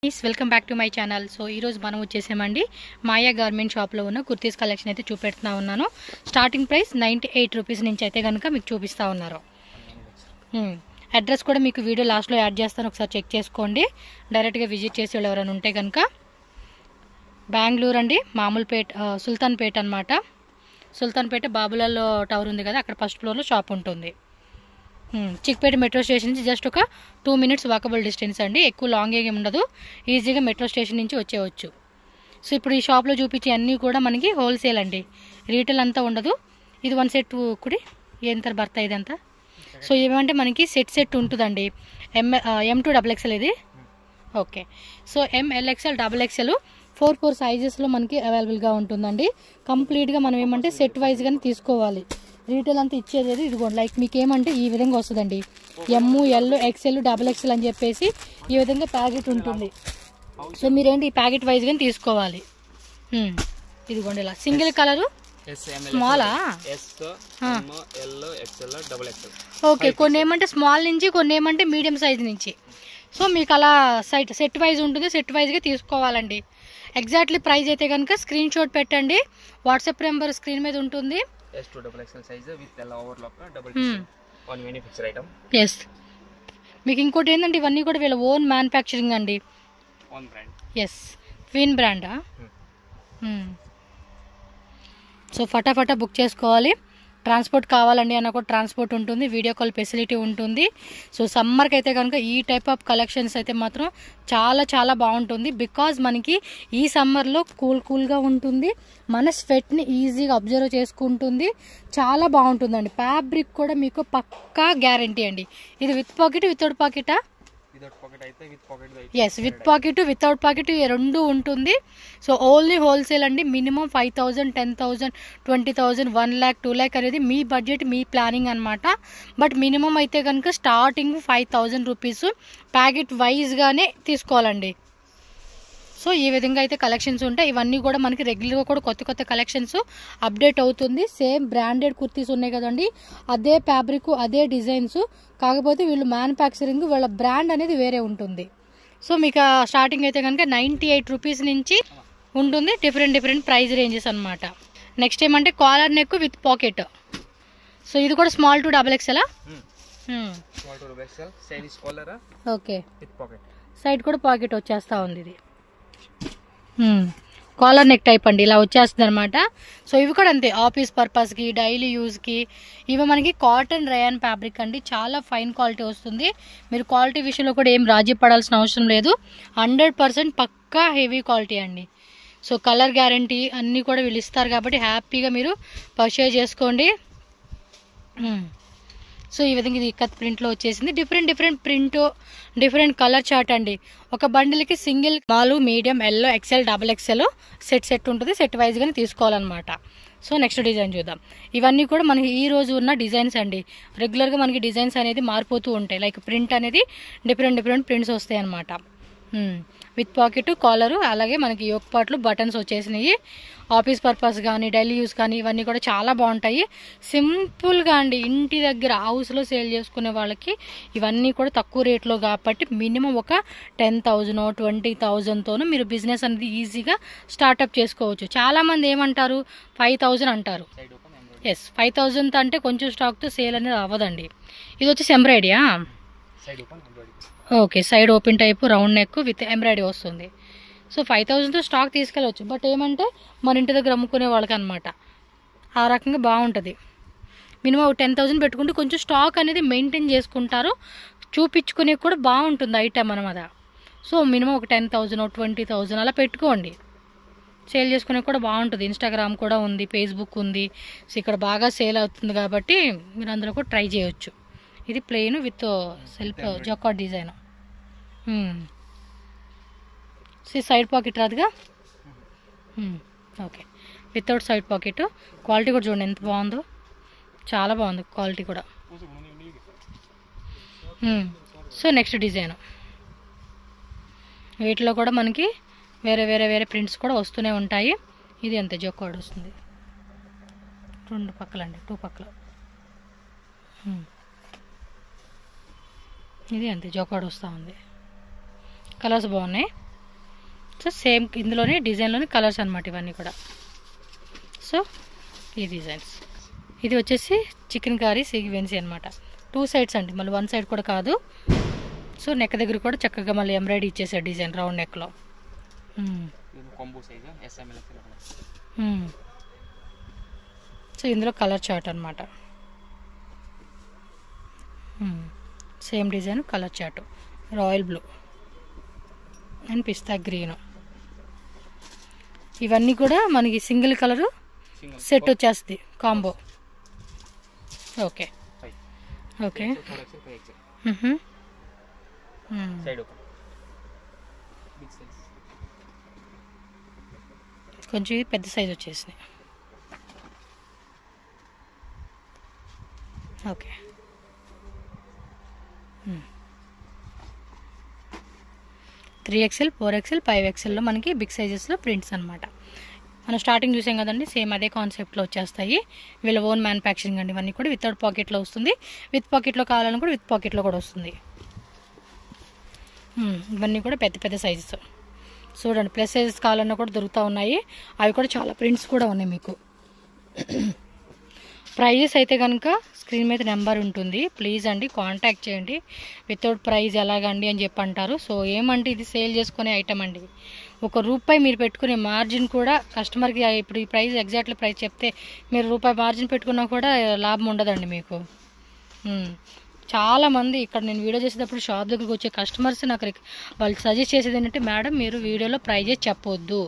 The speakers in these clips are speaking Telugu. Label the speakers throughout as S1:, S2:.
S1: Welcome back to my channel. So ఈరోజు మనం వచ్చేసామండి మాయా గార్మెంట్ షాప్లో ఉన్న కుర్తీస్ కలెక్షన్ అయితే చూపెడుతూ ఉన్నాను. స్టార్టింగ్ ప్రైస్ 98 రూపీస్ నుంచి అయితే కనుక మీకు చూపిస్తూ ఉన్నారు. అడ్రస్ కూడా మీకు వీడియో లాస్ట్లో యాడ్ చేస్తాను, ఒకసారి చెక్ చేసుకోండి. డైరెక్ట్గా విజిట్ చేసే వాళ్ళు ఎవరైనా ఉంటే కనుక బెంగళూరు అండి, మామూలుపేట, సుల్తాన్పేట అనమాట. సుల్తాన్పేట బాబులాల్లో టవర్ ఉంది కదా, అక్కడ ఫస్ట్ ఫ్లోర్లో షాప్ ఉంటుంది. చిక్పేట మెట్రో స్టేషన్ నుంచి జస్ట్ ఒక 2 minutes వాకబుల్ డిస్టెన్స్ అండి. ఎక్కువ లాంగ్ ఏం ఉండదు, ఈజీగా మెట్రో స్టేషన్ నుంచి వచ్చేయచ్చు. సో ఇప్పుడు ఈ షాప్లో చూపించే అన్నీ కూడా మనకి హోల్సేల్ అండి, రీటైల్ అంతా ఉండదు. ఇది 1 సెట్ కుడి ఎంత భర్త ఇదంతా. సో ఏమంటే మనకి సెట్ ఉంటుందండి. M2XXL ఇది. ఓకే, సో MLXL XXL 4 సైజెస్లో మనకి అవైలబుల్గా ఉంటుందండి. కంప్లీట్గా మనం ఏమంటే సెట్ వైజ్గానే తీసుకోవాలి. రీటైల్ అంతా ఇచ్చేది ఇదిగోండి, లైక్ మీకు ఏమంటే ఈ విధంగా వస్తుందండి. ML XL XXL అని చెప్పేసి ఈ విధంగా ప్యాకెట్ ఉంటుంది. సో మీరేంటి ఈ ప్యాకెట్ వైజ్గానే తీసుకోవాలి. ఇదిగోండి ఇలా సింగిల్ కలరు స్మాలా. ఓకే, కొన్ని ఏమంటే స్మాల్ నుంచి, కొన్ని ఏమంటే మీడియం సైజ్ నుంచి. సో మీకు అలా సెట్ వైజ్ ఉంటుంది, సెట్ వైజ్గా తీసుకోవాలండి. ఎగ్జాక్ట్లీ ప్రైస్ అయితే కనుక స్క్రీన్ షాట్ పెట్టండి, వాట్సాప్ నెంబర్ స్క్రీన్ మీద ఉంటుంది. ఎస్, మీకు ఇంకోటి ఏంటంటే ఇవన్నీ కూడా వీళ్ళ ఓన్ మ్యానుఫ్యాక్చరింగ్ అండి. ఎస్, క్వీన్ బ్రాండా. సో ఫటాఫటా బుక్ చేసుకోవాలి. ట్రాన్స్పోర్ట్ కావాలండి అన్న కూడా ట్రాన్స్పోర్ట్ ఉంటుంది, వీడియో కాల్ ఫెసిలిటీ ఉంటుంది. సో సమ్మర్కి అయితే కనుక ఈ టైప్ ఆఫ్ కలెక్షన్స్ అయితే మాత్రం చాలా చాలా బాగుంటుంది. బికాజ్ మనకి ఈ సమ్మర్లో కూల్గా ఉంటుంది, మన స్వెట్ని ఈజీగా అబ్జర్వ్ చేసుకుంటుంది, చాలా బాగుంటుందండి. ఫ్యాబ్రిక్ కూడా మీకు పక్కా గ్యారంటీ అండి. ఇది విత్ పాకెట్, వితౌట్ పాకెటా? Yes, with pocket, without pocket రెండు ఉంటుంది. సో ఓన్లీ హోల్సేల్ అండి. మినిమం 5,000, 10,000, 20,000, 1 lakh, 2 lakh అనేది మీ బడ్జెట్, మీ ప్లానింగ్ అనమాట. బట్ మినిమం అయితే కనుక స్టార్టింగ్ 5,000 రూపీస్ ప్యాకెట్ వైజ్గానే తీసుకోవాలండి. సో ఈ విధంగా అయితే కలెక్షన్స్ ఉంటాయి. ఇవన్నీ కూడా మనకి రెగ్యులర్గా కూడా కొత్త కలెక్షన్స్ అప్డేట్ అవుతుంది. సేమ్ బ్రాండెడ్ కుర్తీస్ ఉన్నాయి కదండి, అదే ఫ్యాబ్రిక్, అదే డిజైన్స్, కాకపోతే వీళ్ళు మ్యానుఫ్యాక్చరింగ్, వీళ్ళ బ్రాండ్ అనేది వేరే ఉంటుంది. సో మీకు స్టార్టింగ్ అయితే కనుక 98 రూపీస్ నుంచి ఉంటుంది. డిఫరెంట్ ప్రైస్ రేంజెస్ అనమాట. నెక్స్ట్ ఏమంటే collar neck with pocket. So ఇది కూడా small to XXL. Okay, side కూడా పాకెట్ వచ్చేస్తా ఉంది. ఇది కాలర్ నెక్ టైప్ అండి, ఇలా వచ్చేస్తుంది అనమాట. సో ఇవి కూడా అంతే, ఆఫీస్ పర్పస్కి, డైలీ యూజ్కి. ఇవి మనకి కాటన్ రయాన్ ఫ్యాబ్రిక్ అండి, చాలా ఫైన్ క్వాలిటీ వస్తుంది. మీరు క్వాలిటీ విషయంలో కూడా ఏం రాజీ పడాల్సిన అవసరం లేదు, 100% పక్కా హెవీ క్వాలిటీ అండి. సో కలర్ గ్యారంటీ అన్నీ కూడా వీళ్ళు ఇస్తారు కాబట్టి హ్యాపీగా మీరు పర్చేజ్ చేసుకోండి. సో ఈ విధంగా ఇది ఇక్కత్ ప్రింట్లో వచ్చేసింది. Different print, different colour chart అండి. ఒక బండిల్కి single, small, medium, L, XL, XXL set ఉంటుంది. సెట్ వైజ్గానే తీసుకోవాలన్నమాట. సో నెక్స్ట్ డిజైన్ చూద్దాం. ఇవన్నీ కూడా మనకి ఈ రోజు ఉన్న డిజైన్స్ అండి. రెగ్యులర్గా మనకి డిజైన్స్ అనేది మారిపోతూ ఉంటాయి, లైక్ ప్రింట్ అనేది డిఫరెంట్ ప్రింట్స్ వస్తాయి అన్నమాట. విత్ పాకెట్, కాలరు, అలాగే మనకి యోక్ పార్ట్లు, బటన్స్ వచ్చేసినాయి. ఆఫీస్ పర్పస్ కానీ, డైలీ యూస్ కానీ ఇవన్నీ కూడా చాలా బాగుంటాయి. సింపుల్గా అండి, ఇంటి దగ్గర హౌస్లో సేల్ చేసుకునే వాళ్ళకి ఇవన్నీ కూడా తక్కువ రేట్లో కాబట్టి మినిమం ఒక 10,000, 20,000తోనూ మీరు బిజినెస్ అనేది ఈజీగా స్టార్ట్అప్ చేసుకోవచ్చు. చాలామంది ఏమంటారు 5,000 అంటారు. ఎస్, 5,000 అంటే కొంచెం స్టాక్తో సేల్ అనేది అవ్వదండి. ఇది వచ్చేసి ఎంబ్రాయిడరీయా? Okay, side open type, round neck with embroidery వస్తుంది. సో 5,000తో స్టాక్ తీసుకెళ్ళవచ్చు. బట్ ఏమంటే మన ఇంటి దగ్గర అమ్ముకునే వాళ్ళకి అనమాట ఆ రకంగా బాగుంటుంది. మినిమం 10,000 పెట్టుకుంటే కొంచెం స్టాక్ అనేది మెయింటైన్ చేసుకుంటారు, చూపించుకునే కూడా బాగుంటుంది ఐటమ్ అనమాట. సో మినిమం ఒక 10,000, 20,000 అలా పెట్టుకోండి, సేల్ చేసుకునే కూడా బాగుంటుంది. ఇన్స్టాగ్రామ్ కూడా ఉంది, ఫేస్బుక్ ఉంది. సో ఇక్కడ బాగా సేల్ అవుతుంది కాబట్టి మీరు అందరూ కూడా ట్రై చేయొచ్చు. ఇది plain with self jacquard design. Side pocket రాదుగా. Okay, without side pocket. Quality కూడా చూడండి ఎంత బాగుందో, చాలా బాగుంది క్వాలిటీ కూడా. సో నెక్స్ట్ డిజైన్, వీటిలో కూడా మనకి వేరే ప్రింట్స్ కూడా వస్తూనే ఉంటాయి. ఇది అంతే, జకార్డ్ వస్తుంది 2 పక్కలండి, 2 పక్కల. ఇది అంతే, జకార్డ్ వస్తూ ఉంది. కలర్స్ బాగున్నాయి. సో సేమ్ ఇందులోనే డిజైన్లోనే కలర్స్ అనమాట ఇవన్నీ కూడా. సో ఈ డిజైన్స్, ఇది వచ్చేసి చికెన్ కర్రీ సీక్వెన్సీ అనమాట. 2 సైడ్స్ అండి, మళ్ళీ 1 సైడ్ కూడా కాదు. సో నెక్ దగ్గర కూడా చక్కగా మళ్ళీ ఎంబ్రాయిడరీ ఇచ్చేసాడు డిజైన్ రౌండ్ నెక్లో. సో ఇందులో కలర్ చార్ట్ అనమాట. Same design colour chart, royal blue and pista green. ఇవన్నీ కూడా మనకి సింగిల్ కలరు సెట్ వచ్చేస్తుంది కాంబో. Okay okay. కొంచెం పెద్ద సైజ్ వచ్చేసినాయి. ఓకే. 3XL, 4XL, 5XLలో మనకి బిగ్ సైజెస్లో ప్రింట్స్ అనమాట. మనం స్టార్టింగ్ చూసాం కదండి, సేమ్ అదే కాన్సెప్ట్లో వచ్చేస్తాయి. వీళ్ళ ఓన్ మ్యానుఫ్యాక్చరింగ్ అండి. ఇవన్నీ కూడా వితౌట్ పాకెట్లో వస్తుంది. విత్ పాకెట్లో కావాలని కూడా విత్ పాకెట్లో కూడా వస్తుంది. ఇవన్నీ కూడా పెద్ద పెద్ద సైజెస్ చూడండి. ప్లస్ సైజెస్ కావాలన్నా కూడా దొరుకుతూ ఉన్నాయి. అవి కూడా చాలా ప్రింట్స్ కూడా ఉన్నాయి మీకు. ప్రైజెస్ అయితే కనుక స్క్రీన్ మీద నెంబర్ ఉంటుంది, ప్లీజ్ అండి కాంటాక్ట్ చేయండి. వితౌట్ ప్రైజ్ ఎలాగండి అని చెప్పి అంటారు. సో ఏమంటే ఇది సేల్ చేసుకునే ఐటమ్ అండి. ₹1 మీరు పెట్టుకునే మార్జిన్ కూడా కస్టమర్కి, ఇప్పుడు ఈ ప్రైస్ ఎగ్జాక్ట్లీ ప్రైస్ చెప్తే మీరు ₹1 మార్జిన్ పెట్టుకున్నా కూడా లాభం ఉండదండి మీకు. చాలామంది ఇక్కడ నేను వీడియో చేసేటప్పుడు షాప్ దగ్గరకు వచ్చే కస్టమర్స్ నాకు వాళ్ళు సజెస్ట్ చేసేది ఏంటంటే, మేడం మీరు వీడియోలో ప్రైజెస్ చెప్పొద్దు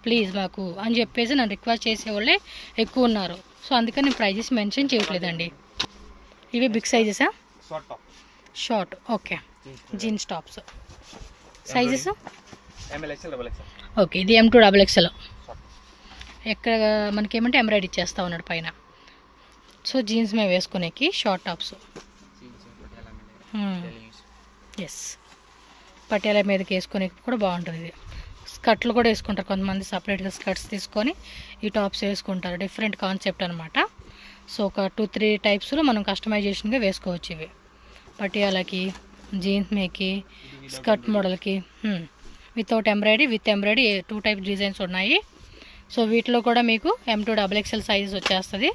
S1: ప్లీజ్ మాకు అని చెప్పేసి నన్ను రిక్వెస్ట్ చేసేవాళ్ళే ఎక్కువ ఉన్నారు. సో అందుకని నేను ప్రైజెస్ మెన్షన్ చేయట్లేదండి. ఇవి బిగ్ సైజెసా? Short. Okay. Jeans tops sizes okay. ఇది M2 XXL. ఎక్కడ మనకేమంటే ఎంబ్రాయిడరీ ఇచ్చేస్తా ఉన్నాడు పైన. సో జీన్స్ మేము వేసుకునేకి షార్ట్ టాప్స్. ఎస్, పటియాల మీదకి వేసుకునేకి కూడా బాగుంటుంది. ఇది స్కర్ట్లు కూడా వేసుకుంటారు కొంతమంది, సపరేట్గా స్కర్ట్స్ తీసుకొని ఈ టాప్స్ వేసుకుంటారు. డిఫరెంట్ కాన్సెప్ట్ అనమాట. సో ఒక 2-3 టైప్స్లో మనం కస్టమైజేషన్గా వేసుకోవచ్చు. ఇవి పటియాలకి, జీన్స్ మీదకి, స్కర్ట్ మోడల్కి, without embroidery, with embroidery 2 types designs ఉన్నాయి. సో వీటిలో కూడా మీకు M2 XXL సైజెస్ వచ్చేస్తుంది.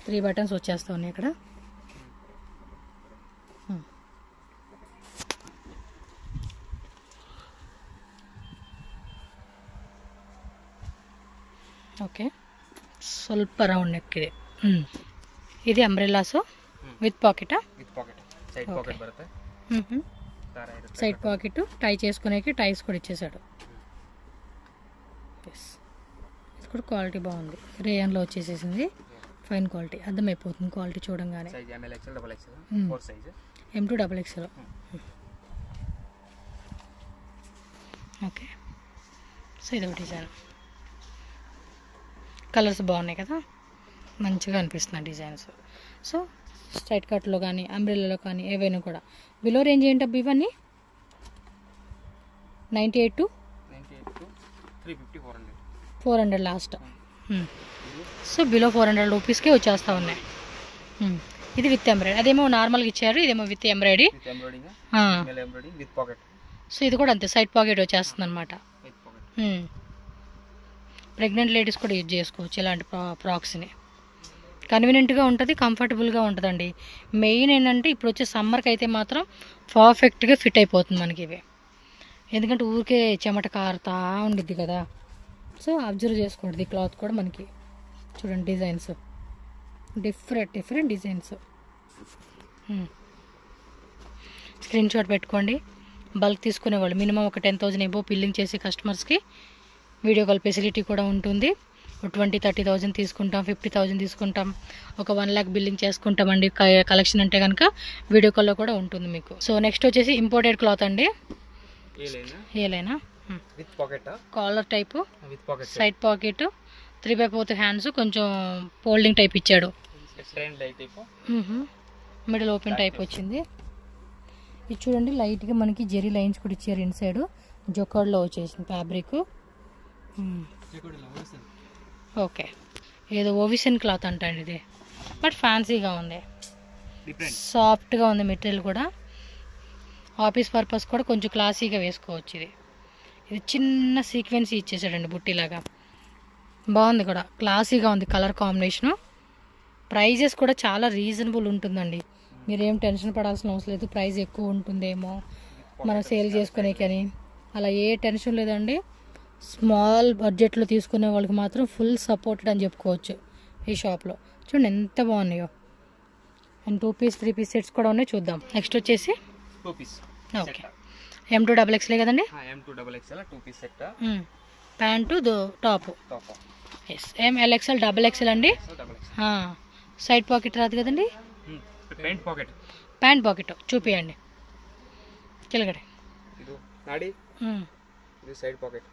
S1: 3 బటన్స్ వచ్చేస్తా ఉన్నాయి ఇక్కడ. ఓకే. ಸ್ವಲ್ಪ రౌండ్ నెక్ ఇది. ఇది అంబ్రెల్లాస్ విత్ పాకెటా?
S2: విత్ పాకెట్, సైడ్ పాకెట్ బರುತ್ತೆ.
S1: సైడ్ పాకెట్ టై చేసుకునేకి టైస్ కూడా ఇచ్చేసాడు. ఇది కూడా క్వాలిటీ బాగుంది. రేయన్లో వచ్చేసేసింది. ఫైన్ క్వాలిటీ, అర్థమైపోతుంది క్వాలిటీ చూడంగానే. M2 XXL. ఓకే. సో ఇది ఒక డిజైన్. కలర్స్ బాగున్నాయి కదా, మంచిగా అనిపిస్తున్నాయి డిజైన్స్. సో స్ట్రైట్ కట్లో కానీ అంబ్రెల్లాలో కానీ ఏవైనా కూడా బిలో రేంజ్ ఏంటబ్బా ఇవన్నీ? 98 to
S2: 350,
S1: 400 లాస్ట్. సో బిలో 400 రూపీస్కే వచ్చేస్తూ ఉన్నాయి. ఇది విత్ ఎంబ్రాయిడరీ, అదేమో నార్మల్గా ఇచ్చారు, ఇదేమో విత్ ఎంబ్రాయిడరీ. సో ఇది కూడా అంతే, సైడ్ పాకెట్ వచ్చేస్తుంది అనమాట. ప్రెగ్నెంట్ లేడీస్ కూడా యూజ్ చేసుకోవచ్చు ఇలాంటి ఫ్రాక్స్ని. కన్వీనియంట్గా ఉంటుంది, కంఫర్టబుల్గా ఉంటుందండి. మెయిన్ ఏంటంటే ఇప్పుడు వచ్చే సమ్మర్కి అయితే మాత్రం పర్ఫెక్ట్గా ఫిట్ అయిపోతుంది మనకి ఇవి. ఎందుకంటే ఊరికే చెమట కారుతా ఉండిద్ది కదా. సో అబ్జర్వ్ చేసుకోండి, ఈ క్లాత్ కూడా మనకి చూడండి designs, different designs. Screen shot పెట్టుకోండి. బల్క్ తీసుకునేవాళ్ళు మినిమం ఒక 10,000 ఎబో బిల్లింగ్ చేసి కస్టమర్స్కి వీడియో కాల్ ఫెసిలిటీ కూడా ఉంటుంది. 20-30,000 తీసుకుంటాం, 50,000 తీసుకుంటాం, ఒక 1 lakh బిల్లింగ్ చేసుకుంటామండి కలెక్షన్ అంటే కనుక వీడియో కాల్లో కూడా ఉంటుంది మీకు. సో నెక్స్ట్ వచ్చేసి ఇంపోర్టెడ్ క్లాత్ అండి. ఏలైనా collar type, side pocket, 3/4 hands, కొంచెం ఫోల్డింగ్ టైప్ ఇచ్చాడు. మిడిల్ ఓపెన్ టైప్ వచ్చింది. ఇది చూడండి లైట్గా మనకి జెరీ లైన్స్ కూడా ఇచ్చారు. ఇన్సైడ్ జొకార్డ్లో వచ్చేసింది ఫ్యాబ్రిక్. ఓకే. ఏదో ఓవిసన్ క్లాత్ అంటండి ఇది, బట్ ఫ్యాన్సీగా ఉంది. సాఫ్ట్గా ఉంది మెటీరియల్ కూడా. ఆఫీస్ పర్పస్ కూడా కొంచెం క్లాసీగా వేసుకోవచ్చు. ఇది చిన్న సీక్వెన్స్ ఇచ్చేసాడండి బుట్టిలాగా. బాగుంది కూడా, క్లాసీగా ఉంది కలర్ కాంబినేషను. ప్రైజెస్ కూడా చాలా రీజనబుల్ ఉంటుందండి. మీరేం టెన్షన్ పడాల్సిన అవసరం లేదు ప్రైస్ ఎక్కువ ఉంటుందేమో మనం సేల్ చేసుకునే కానీ, అలా ఏ టెన్షన్ లేదండి. స్మాల్ బడ్జెట్లో తీసుకునే వాళ్ళకి మాత్రం ఫుల్ సపోర్టెడ్ అని చెప్పుకోవచ్చు ఈ షాప్లో. చూడండి ఎంత బాగున్నాయో. అండ్ 2 పీస్ 3 పీస్ సెట్స్ కూడా ఉన్నాయి, చూద్దాం. నెక్స్ట్ వచ్చేసి
S2: 2 పీస్.
S1: ఓకే, M2XXL కదండి.
S2: M2XXL 2 piece set.
S1: Pant top. Yes, MLXL XXL అండి. సైడ్ పాకెట్ రాదు కదండి. ప్యాంట్ పాకెట్ చూపియండి కిలగడే.
S2: ఇది సైడ్ పాకెట్.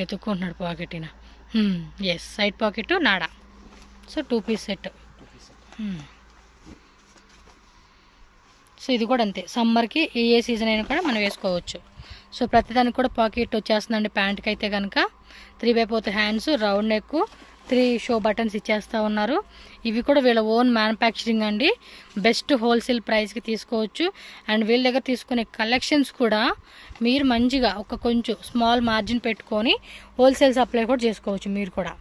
S1: ఎత్తుకుంటున్నాడు పాకెట్. ఎస్, సైడ్ పాకెట్ నాడా. So 2 piece set. సో ఇది కూడా అంతే, సమ్మర్కి ఏ సీజన్ అయినా కూడా మనం వేసుకోవచ్చు. సో ప్రతిదానికి కూడా పాకెట్ వచ్చేస్తుందండి. ప్యాంట్కి అయితే కనుక 3/4 hands, round neck, 3 show buttons ఇచ్చేస్తూ ఉన్నారు. ఇవి కూడా వీళ్ళ ఓన్ మ్యానుఫ్యాక్చరింగ్ అండి. బెస్ట్ హోల్సేల్ ప్రైస్కి తీసుకోవచ్చు. అండ్ వీళ్ళ దగ్గర తీసుకునే కలెక్షన్స్ కూడా మీరు మంచిగా ఒక కొంచెం స్మాల్ మార్జిన్ పెట్టుకొని హోల్సేల్ సప్లై కూడా చేసుకోవచ్చు. మీరు కూడా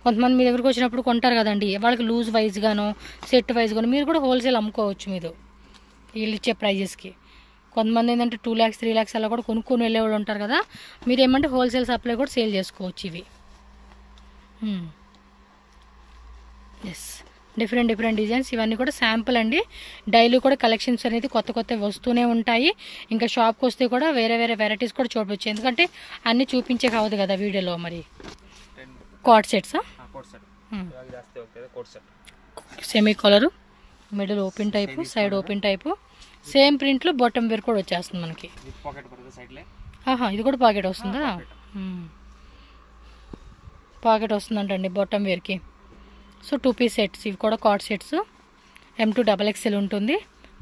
S1: కొంతమంది మీ దగ్గరకు వచ్చినప్పుడు కొంటారు కదండి, వాళ్ళకి లూజ్ వైజ్గానో సెట్ వైజ్గానో మీరు కూడా హోల్సేల్ అమ్ముకోవచ్చు. మీరు వీళ్ళు ఇచ్చే ప్రైజెస్కి. కొంతమంది ఏంటంటే 2 lakhs 3 lakhs అలా కూడా కొనుక్కొని వెళ్ళేవాళ్ళు ఉంటారు కదా, మీరు ఏమంటే హోల్సేల్ సప్లై కూడా సేల్ చేసుకోవచ్చు ఇవి. Yes, different designs. ఇవన్నీ కూడా శాంపుల్ అండి. డైలీ కూడా కలెక్షన్స్ అనేది కొత్త వస్తూనే ఉంటాయి. ఇంకా షాప్కి వస్తే కూడా వేరే వెరైటీస్ కూడా చూడవచ్చు, ఎందుకంటే అన్నీ చూపించే కావద్దు కదా వీడియోలో. మరి కోట్ సెట్సా? Semi collar, middle open type, side open type, same ప్రింట్లో బాటమ్ వేర్ కూడా వచ్చేస్తుంది మనకి. ఇది కూడా పాకెట్ వస్తుందా? పాకెట్ వస్తుందంటండి బాటమ్ వేర్కి. So 2 piece sets. ఇవి కూడా కాట్ సెట్స్. M2XXL ఉంటుంది.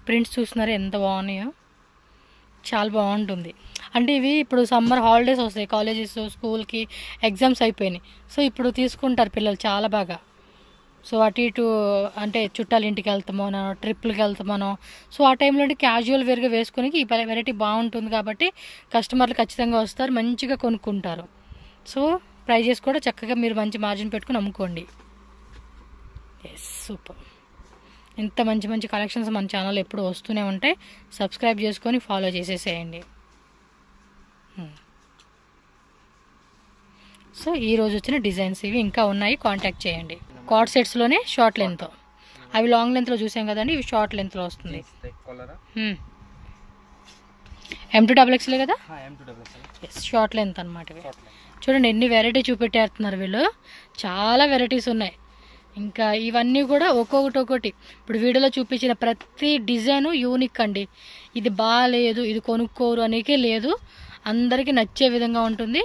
S1: ప్రింట్స్ చూస్తున్నారా ఎంత బాగున్నాయో, చాలా బాగుంటుంది. అంటే ఇవి ఇప్పుడు సమ్మర్ హాలిడేస్ వస్తాయి, కాలేజెస్ స్కూల్కి ఎగ్జామ్స్ అయిపోయినాయి. సో ఇప్పుడు తీసుకుంటారు పిల్లలు చాలా బాగా. సో అటు ఇటు అంటే చుట్టాల ఇంటికి వెళ్తామో, ట్రిప్లకి వెళ్తామో, సో ఆ టైంలో క్యాజువల్ వేర్గా వేసుకొని ఈ వెరైటీ బాగుంటుంది కాబట్టి కస్టమర్లు ఖచ్చితంగా వస్తారు, మంచిగా కొనుక్కుంటారు. సో ప్రైజెస్ కూడా చక్కగా మీరు మంచి మార్జిన్ పెట్టుకుని అమ్ముకోండి. Yes, super. ఇంత మంచి కలెక్షన్స్ మన ఛానల్ ఎప్పుడు వస్తూనే ఉంటాయి. సబ్స్క్రైబ్ చేసుకొని ఫాలో చేసేసేయండి. సో ఈరోజు వచ్చిన డిజైన్స్ ఇవి ఇంకా ఉన్నాయి, కాంటాక్ట్ చేయండి. కార్డ్ సెట్స్లోనే షార్ట్ లెంత్, అవి లాంగ్ లెంత్లో చూసాం కదండి, ఇవి షార్ట్ లెంత్లో వస్తుంది. M2XXL కదా. ఎస్, షార్ట్ లెంత్ అనమాట ఇవి. చూడండి ఎన్ని వెరైటీ చూపెట్టేస్తున్నారు వీళ్ళు, చాలా వెరైటీస్ ఉన్నాయి. ఇంకా ఇవన్నీ కూడా ఒక్కొక్కటి ఇప్పుడు వీడియోలో చూపించిన ప్రతి డిజైను యూనిక్ అండి. ఇది బాగాలేదు, ఇది కొనుక్కోరు అనేకే లేదు, అందరికీ నచ్చే విధంగా ఉంటుంది.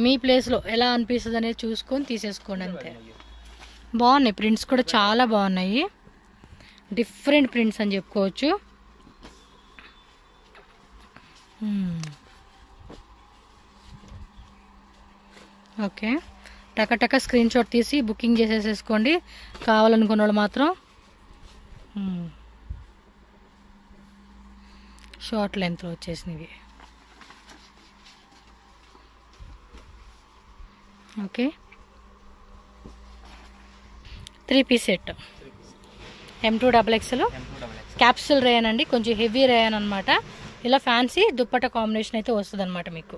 S1: మీ ప్లేస్లో ఎలా అనిపిస్తుంది అనేది చూసుకొని తీసేసుకోండి అంతే. బాగున్నాయి ప్రింట్స్ కూడా, చాలా బాగున్నాయి. డిఫరెంట్ ప్రింట్స్ అని చెప్పుకోవచ్చు. ఓకే, టక స్క్రీన్ షాట్ తీసి బుకింగ్ చేసేసేసుకోండి కావాలనుకున్న వాళ్ళు మాత్రం. షార్ట్ లెంత్లో వచ్చేసినవి. Okay, 3 piece set M2XXL capsule rayon అండి, కొంచెం హెవీ రేయన్ అనమాట. ఇలా ఫ్యాన్సీ దుప్పట కాంబినేషన్ అయితే వస్తుంది అనమాట. మీకు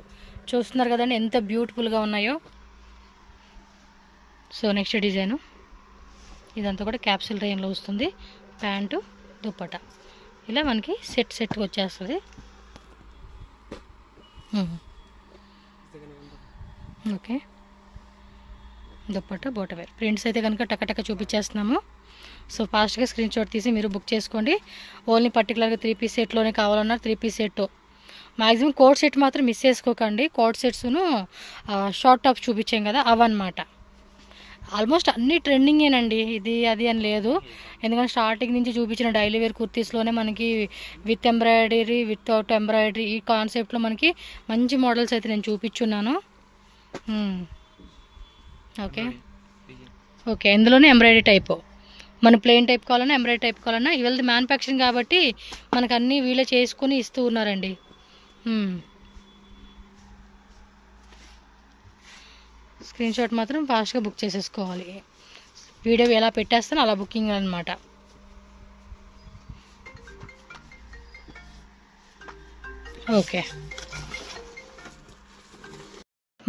S1: చూస్తున్నారు కదండి ఎంత బ్యూటిఫుల్గా ఉన్నాయో. సో నెక్స్ట్ డిజైను ఇదంతా కూడా క్యాప్సూల్ రేయన్లో వస్తుంది. ప్యాంటు దుప్పట ఇలా మనకి సెట్గా వచ్చేస్తుంది. ఓకే, దుప్పట బోటవేర్ ప్రింట్స్ అయితే కనుక టక చూపించేస్తున్నాము. సో ఫాస్ట్గా స్క్రీన్ షాట్ తీసి మీరు బుక్ చేసుకోండి. ఓన్లీ పర్టికులర్గా 3 పీస్ సెట్లోనే కావాలన్నారు. 3 piece set maximum coat set మాత్రం మిస్ చేసుకోకండి. కోట్ సెట్స్ను షార్ట్ టాప్స్ చూపించాం కదా అవన్నమాట. ఆల్మోస్ట్ అన్ని ట్రెండింగేనండి, ఇది అది అని లేదు. ఎందుకంటే స్టార్టింగ్ నుంచి చూపించిన డైలీ వేర్ కుర్తీస్లోనే మనకి విత్ ఎంబ్రాయిడరీ, వితౌట్ ఎంబ్రాయిడరీ ఈ కాన్సెప్ట్లో మనకి మంచి మోడల్స్ అయితే నేను చూపించున్నాను. ఓకే ఓకే, ఇందులోనే ఎంబ్రాయిడరీ టైపు, మన ప్లెయిన్ టైప్ కావాలన్నా ఎంబ్రాయిడరీ టైప్ కావాలన్నా ఇవాళ మ్యానుఫ్యాక్చరింగ్ కాబట్టి మనకు అన్నీ వీళ్ళే చేసుకుని ఇస్తూ ఉన్నారండి. స్క్రీన్ షాట్ మాత్రం ఫాస్ట్గా బుక్ చేసేసుకోవాలి. వీడియో ఎలా పెట్టేస్తానో అలా బుకింగ్ అనమాట. ఓకే,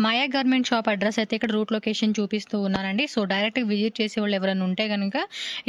S1: మాయా గార్మెంట్ షాప్ అడ్రస్ అయితే ఇక్కడ రూట్ లొకేషన్ చూపిస్తూ ఉన్నానండి. సో డైరెక్ట్గా విజిట్ చేసే వాళ్ళు ఎవరైనా ఉంటే కనుక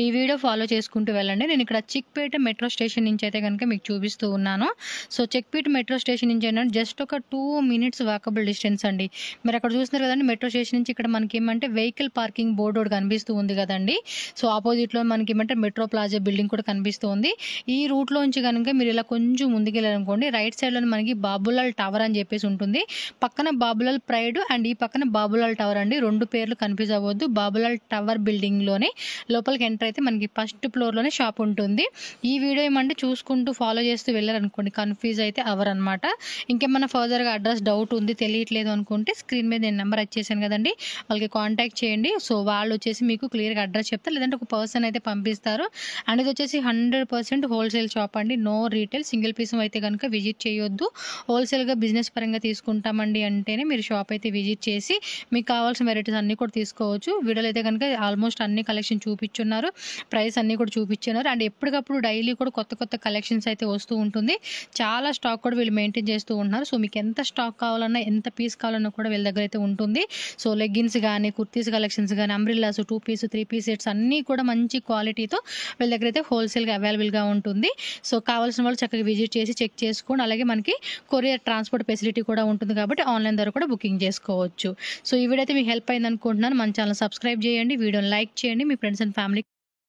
S1: ఈ వీడియో ఫాలో చేసుకుంటూ వెళ్ళండి. నేను ఇక్కడ చిక్పేట మెట్రో స్టేషన్ నుంచి అయితే కనుక మీకు చూపిస్తూ ఉన్నాను. సో చిక్పేట మెట్రో స్టేషన్ నుంచి ఏంటంటే జస్ట్ ఒక 2 minutes వాకబుల్ డిస్టెన్స్ అండి. మీరు అక్కడ చూస్తున్నారు కదండి, మెట్రో స్టేషన్ నుంచి ఇక్కడ మనకి ఏమంటే వెహికల్ పార్కింగ్ బోర్డు ఒకటి కనిపిస్తూ ఉంది కదండి. సో ఆపోజిట్లో మనకి ఏమంటే మెట్రో ప్లాజా బిల్డింగ్ కూడా కనిపిస్తూ ఉంది. ఈ రూట్లోంచి కనుక మీరు ఇలా కొంచెం ముందుకెళ్ళారనుకోండి, రైట్ సైడ్లో మనకి బాబులాల్ టవర్ అని చెప్పేసి ఉంటుంది. పక్కన బాబులాల్ ప్రైడ్ అండ్ ఈ పక్కన బాబులాల్ టవర్ అండి, 2 పేర్లు కన్ఫ్యూజ్ అవ్వద్దు. బాబులాల్ టవర్ బిల్డింగ్లోనే లోపలికి ఎంటర్ అయితే మనకి ఫస్ట్ ఫ్లోర్లోనే షాప్ ఉంటుంది. ఈ వీడియో ఏమంటే చూసుకుంటూ ఫాలో చేస్తూ వెళ్ళారనుకోండి కన్ఫ్యూజ్ అయితే అవర్ అనమాట. ఇంకేమన్నా ఫర్దర్గా అడ్రస్ డౌట్ ఉంది తెలియట్లేదు అనుకుంటే స్క్రీన్ మీద నేను నెంబర్ వచ్చేసాను కదండి, వాళ్ళకి కాంటాక్ట్ చేయండి. సో వాళ్ళు వచ్చేసి మీకు క్లియర్గా అడ్రస్ చెప్తారు, లేదంటే ఒక పర్సన్ అయితే పంపిస్తారు. అండ్ ఇది వచ్చేసి 100% హోల్సేల్ షాప్ అండి, నో రీటైల్. సింగిల్ పీస్ అయితే కనుక విజిట్ చేయొద్దు. హోల్సేల్గా బిజినెస్ పరంగా తీసుకుంటామండి అంటేనే మీరు షాప్ అయితే విజిట్ చేసి మీకు కావాల్సిన వెరైటీస్ అన్నీ కూడా తీసుకోవచ్చు. వీడియోలో అయితే కనుక ఆల్మోస్ట్ అన్ని కలెక్షన్ చూపించున్నారు, ప్రైస్ అన్నీ కూడా చూపించున్నారు. అండ్ ఎప్పటికప్పుడు డైలీ కూడా కొత్త కొత్త కలెక్షన్స్ అయితే వస్తూ ఉంటుంది. చాలా స్టాక్ కూడా వీళ్ళు మెయింటైన్ చేస్తూ ఉంటున్నారు. సో మీకు ఎంత స్టాక్ కావాలన్నా ఎంత పీస్ కావాలన్నా కూడా వీళ్ళ దగ్గర అయితే ఉంటుంది. సో లెగ్గిన్స్ కానీ కుర్తీస్ కలెక్షన్స్ కానీ అంబ్రిల్లాస్ 2 piece 3 piece సెట్స్ అన్నీ కూడా మంచి క్వాలిటీతో వీళ్ళ దగ్గర అయితే హోల్సేల్గా అవైలబుల్గా ఉంటుంది. సో కావాల్సిన వాళ్ళు చక్కగా విజిట్ చేసి చెక్ చేసుకోండి. అలాగే మనకి కొరియర్ ట్రాన్స్పోర్ట్ ఫెసిలిటీ కూడా ఉంటుంది కాబట్టి ఆన్లైన్ ద్వారా కూడా బుకింగ్ చేసుకోవచ్చు. సో ఈ వీడియో అయితే మీకు హెల్ప్ అయింది అనుకుంటున్నాను. మన ఛానల్ సబ్స్క్రైబ్ చేయండి, వీడియోని లైక్ చేయండి, మీ ఫ్రెండ్స్ అండ్ ఫ్యామిలీ